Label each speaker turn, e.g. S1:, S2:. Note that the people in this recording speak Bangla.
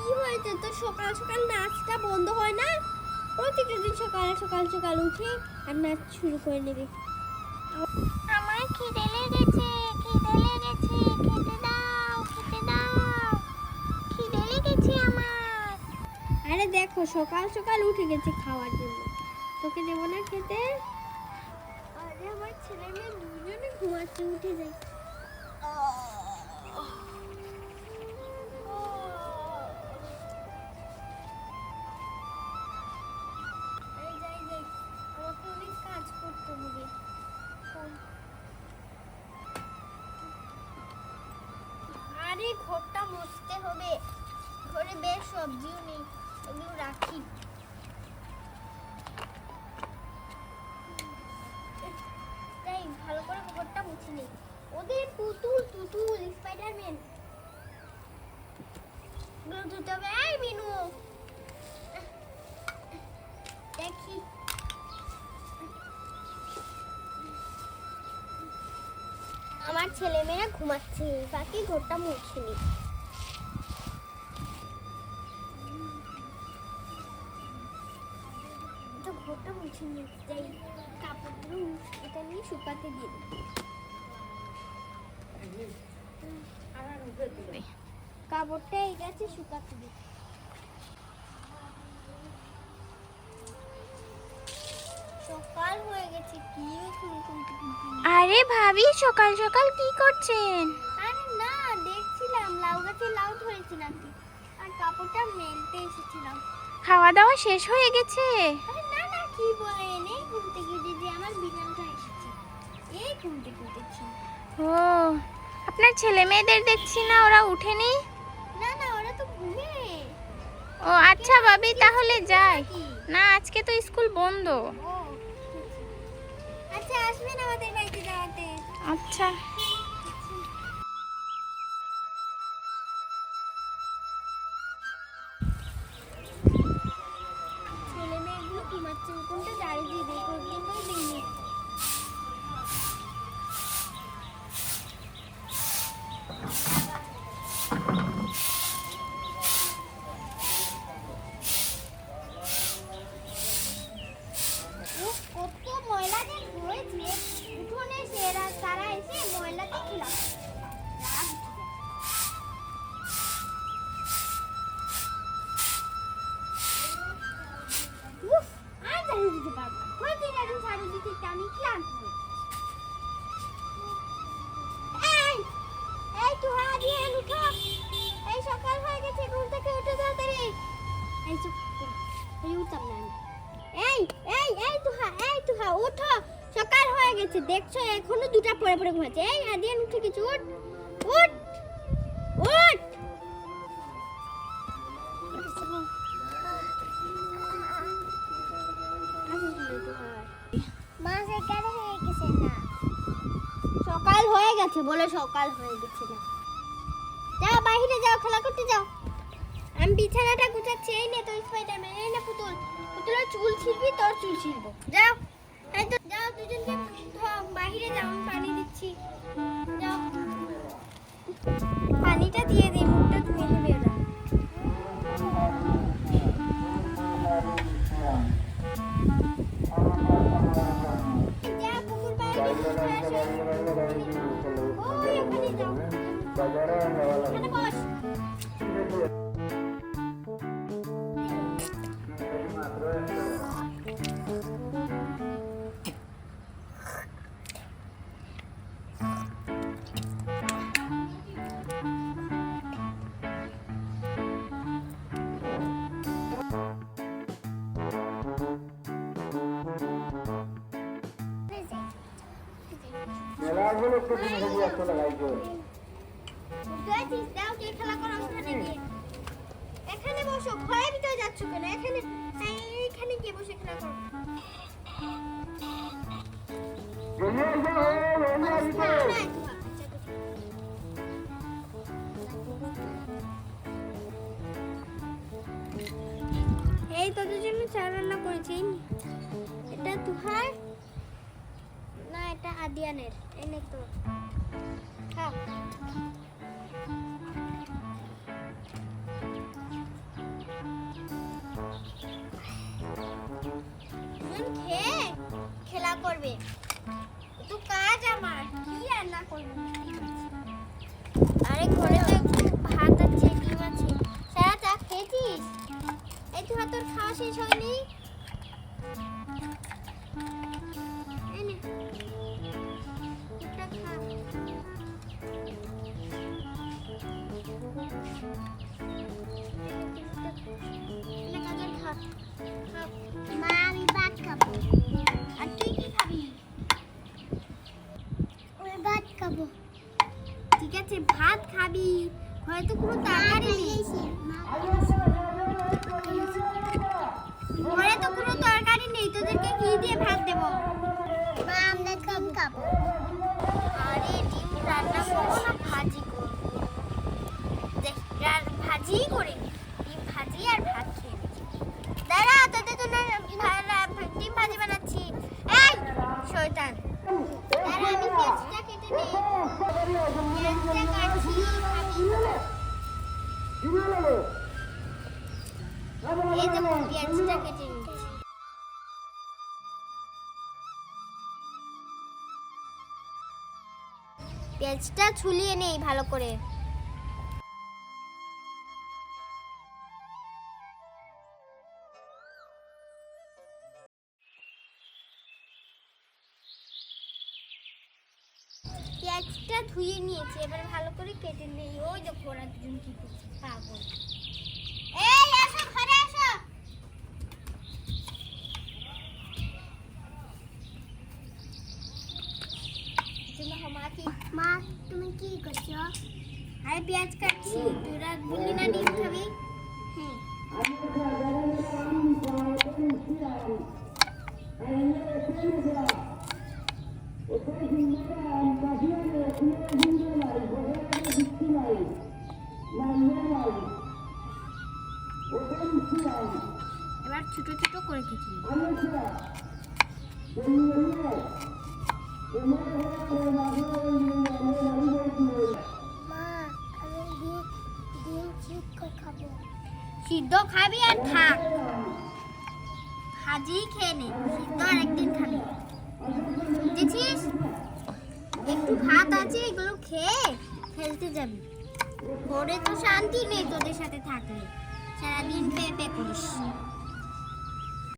S1: কি হয়েছে তো সকাল সকাল নাচটা বন্ধ হয় না? প্রত্যেকটা দিন সকাল সকাল সকাল উঠে আর নাচ শুরু করে নেবে।
S2: আমার খিদে লেগেছে, খিদে লেগেছে, খেতে দাও, খেতে দাও, খিদে লেগেছে আমার।
S1: আরে দেখো সকাল সকাল উঠে গেছে খাওয়ার জন্য, তোকে দেবো না খেতে? আরে আমার ছেলে মেয়ে দুজনে ঘুমাচ্ছে, উঠে যাই। যাই যাই, আমাকে অনেক কাজ করতে হবে। আরে ঘরটা মুছতে হবে, ঘরে বেশ সবজিও নেই, ওগুলো রাখি। তাই ভালো করে ঘরটা মুছে নেই। ওদের পুতুল তুতুল স্পাইডারম্যান গুলো ধুতে হবে। এই মিনু দেখি, আমার ছেলে মেয়েরা ঘুমাচ্ছে, বাকি ঘরটা মুছে নি। তো ঘরটা মুছে নি, যাই কাপড়গুলো এটা নিয়ে শুকাতে দিয়ে দিই। কাপড়টা এই গাছে শুকাতে দিই। সকাল হয়ে গেছে, কি এখন
S2: আরে ভাবি, সকাল সকাল কি করছেন?
S1: আরে না, দেখছিলাম লাউ গাছে লাউ ধরেছি নাকি, আর কাপড়টা মেলতে এসেছিলাম।
S2: খাওয়া দাওয়া শেষ হয়ে গেছে?
S1: আরে না না, কি বলেন, এই ঘুম থেকে যে আমার বিড়ালটা এসেছে, এই ঘুম থেকে উঠেছি।
S2: ও, আপনার ছেলে মেয়েদের দেখছি না, ওরা উঠেনি?
S1: না না, ওরা তো ঘুমে।
S2: ও আচ্ছা ভাবি, তাহলে যাই।
S1: কি?
S2: না, আজকে তো স্কুল বন্ধ।
S1: ও আচ্ছা, আসবেন আমাদের বাড়িতে যাওয়াতে।
S2: আচ্ছা।
S1: ছেলে মেয়েগুলো ঘুমাচ্ছে, উঠোনটা ঝাড়ু দিয়ে দেখো, কিন্তু দিইনি। কত ময়লা যে হয়েছে উঠোনে, সেরা তারা এসে ময়লাতে খেলাম। আর ঝাড়ু দিতে পারবো না, প্রতিদিন এরকম ঝাড়ু দিতে আমি ক্লান্ত হই। এই এই তুহা দিয়ে উঠো, এই সকাল হয়ে গেছে, ঘুম থেকে উঠে তাড়াতাড়ি। এই চুপ কর, এই উঠতাম না আমি। এই এই এই তুহা উঠো, সকাল হয়ে গেছে, দেখছো এখনো দুটা পরে পরে ঘুমাচ্ছে। এই আদিয়ান উঠে কিছু, উঠ উঠ উঠ। সকাল হয়ে গেছে বলে সকাল হয়ে গেছে না, যাও বাইরে যাও, খেলা করতে যাও। আমি বিছানাটা গুছাচ্ছি। এই নে তো স্পাইডারম্যান, এই না পুতুল, পুতুলের চুল ছিড়বি, তোর চুল ছিড়বো। যাও, এই তো যাও, দুজনকে বাইরে যাও, আমি পানি দিচ্ছি। যাও, পানিটা দিয়ে দিই, মুখটা ধুয়ে নেবে ওরা। যা পুকুর পাড়ে ঘুরে আসো। ওই ওখানে যাও, এখানে বস। দাও, কে খেলা করো ওখানে গিয়ে। এখানে বসো, ঘরের ভিতরে যাচ্ছ কেন? এখানে এইখানে গিয়ে বসে খেলা করো। এই তোদের জন্য চা রান্না করেছি। এটা তুহার না, এটা আদিয়ানের, এনে তো খা। হবে। তো কাজ আমার কি রান্না করবো? আরে ঘরে তো একটু ভাত আছে, ডিম আছে। সারা চা খেয়েছিস? এই তো তোর খাওয়া শেষ হয়নি। এই নে, এটা খা। এটা গাজর খা। খা। মা আমি ভাত খাবো। আর তুই কি খাবি? ওই ভাত খাবো। ঠিক আছে ভাত খাবি। ঘরে তো কোনো তরকারি নেই। ঘরে তো কোনো তরকারি নেই, তোদেরকে কি দিয়ে ভাত দেব? মা আমরা ডিম খাবো। আরে ডিম রান্না করবো না ভাজি করবো? দেখ ভাজিই করে নি। ডিম ভাজি আর ভাত খেয়ে নিচ্ছি। দাঁড়া তোদের জন্য ডিম ভাজি বানাচ্ছি। এই শয়তান, দাঁড়া আমি পেঁয়াজটা কেটে নেই। পেঁয়াজটা কাটছি, খাবি? এই দেখো পেঁয়াজটা কেটে নিচ্ছি। পেঁয়াজটা ছুলিয়ে নেই ভালো করে। পেঁয়াজটা ধুয়ে নিয়েছি, এবার ভালো করে কেটে নেই। ওই দেখো ওরা দুজন কি করছে, পাগল। এই আসো ঘরে আসো। মা তুমি কি করছো? আরে পেঁয়াজ কাটছি। তোরা বললি না ডিম খাবি? হ্যাঁ। এবার ছোট ছোট করে কেটে নিই। সিদ্ধ খাবি আর থাক, ভাজি খেয়ে নে। সিদ্ধ আর একদিন খাবি, বুঝেছিস? একটু ভাত আছে, এগুলো খেয়ে খেলতে যাবি। ঘরে তো শান্তি নেই তোদের সাথে থাকলে, সারাদিন পেয়ে করিস।